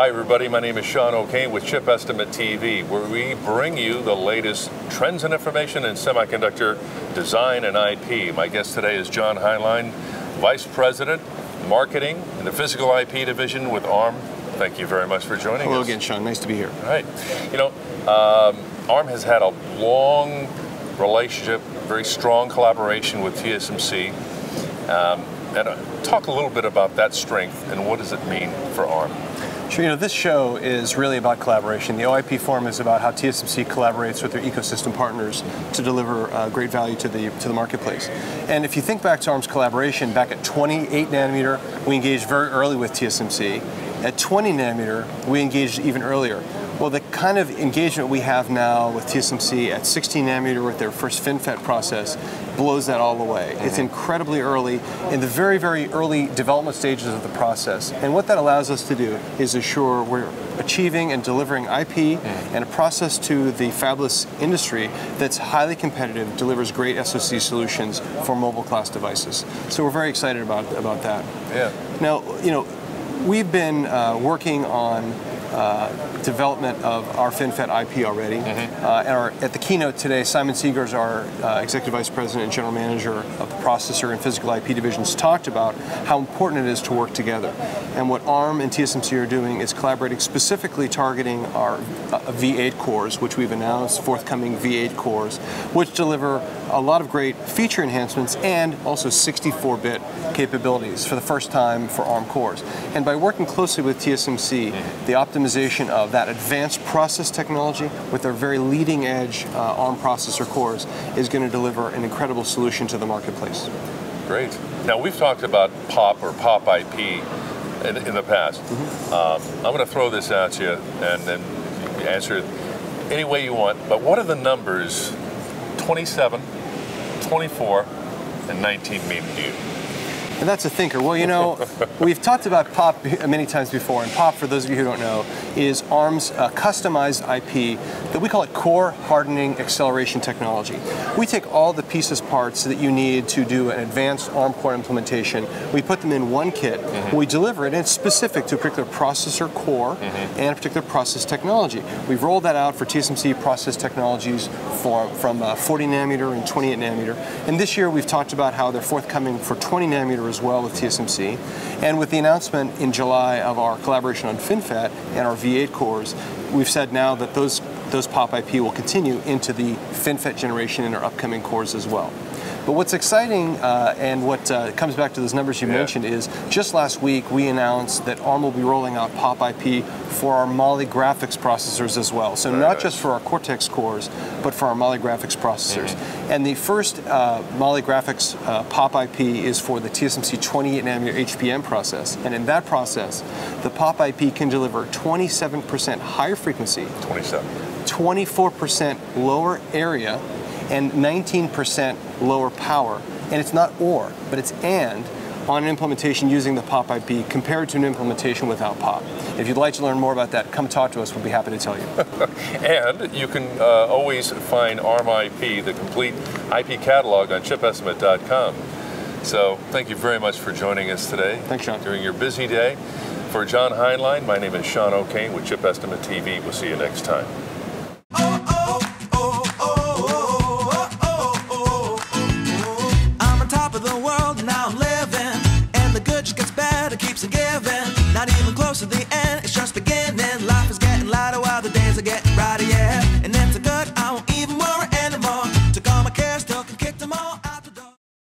Hi everybody, my name is Sean O'Kane with Chip Estimate TV, where we bring you the latest trends and information in semiconductor design and IP. My guest today is John Heinlein, Vice President, Marketing in the Physical IP Division with ARM. Thank you very much for joining us. Hello again, Sean. Nice to be here. All right. You know, ARM has had a long relationship, very strong collaboration with TSMC. Talk a little bit about that strength and what does it mean for ARM? Sure, you know, this show is really about collaboration. The OIP forum is about how TSMC collaborates with their ecosystem partners to deliver great value to the marketplace. And if you think back to ARM's collaboration, back at 28 nanometer, we engaged very early with TSMC. At 20 nanometer, we engaged even earlier. Well, the kind of engagement we have now with TSMC at 16 nanometer with their first FinFET process blows that all the way. It's incredibly early, in the very, very early development stages of the process. And what that allows us to do is assure we're achieving and delivering IP and a process to the fabless industry that's highly competitive, delivers great SoC solutions for mobile class devices. So we're very excited about that. Yeah. Now, you know, we've been working on development of our FinFET IP already. At the keynote today, Simon Seegers, our Executive Vice President and General Manager of the Processor and Physical IP divisions, talked about how important it is to work together. And what ARM and TSMC are doing is collaborating, specifically targeting our V8 cores, which we've announced, forthcoming V8 cores, which deliver a lot of great feature enhancements and also 64-bit capabilities for the first time for ARM cores. And by working closely with TSMC, the optimization of that advanced process technology with their very leading edge ARM processor cores is going to deliver an incredible solution to the marketplace. Great. Now we've talked about POP or POP IP in the past. I'm going to throw this at you and then answer it any way you want, but what are the numbers 27, 24, and 19 mean to you? And that's a thinker. Well, you know, we've talked about POP many times before, and POP, for those of you who don't know, is ARM's customized IP that we call it core hardening acceleration technology. We take all the pieces, parts that you need to do an advanced ARM core implementation, we put them in one kit, we deliver it, and it's specific to a particular processor core and a particular process technology. We've rolled that out for TSMC process technologies from 40 nanometer and 28 nanometer, and this year we've talked about how they're forthcoming for 20 nanometer as well with TSMC. And with the announcement in July of our collaboration on FinFET and our V8 cores, we've said now that those POP IP will continue into the FinFET generation in our upcoming cores as well. But what's exciting and what comes back to those numbers you mentioned is just last week we announced that ARM will be rolling out POP IP for our Mali graphics processors as well. So not just for our Cortex cores, but for our Mali graphics processors. And the first Mali graphics POP IP is for the TSMC 28 nanometer HPM process. And in that process, the POP IP can deliver 27% higher frequency, 24% lower area, and 19% lower power. And it's not or, but it's and on an implementation using the POP IP compared to an implementation without POP. If you'd like to learn more about that, come talk to us. We'll be happy to tell you. And you can always find ARM IP, the complete IP catalog, on ChipEstimate.com. So thank you very much for joining us today. Thanks, Sean. During your busy day. For John Heinlein, my name is Sean O'Kane with Chip Estimate TV. We'll see you next time. Of the world now.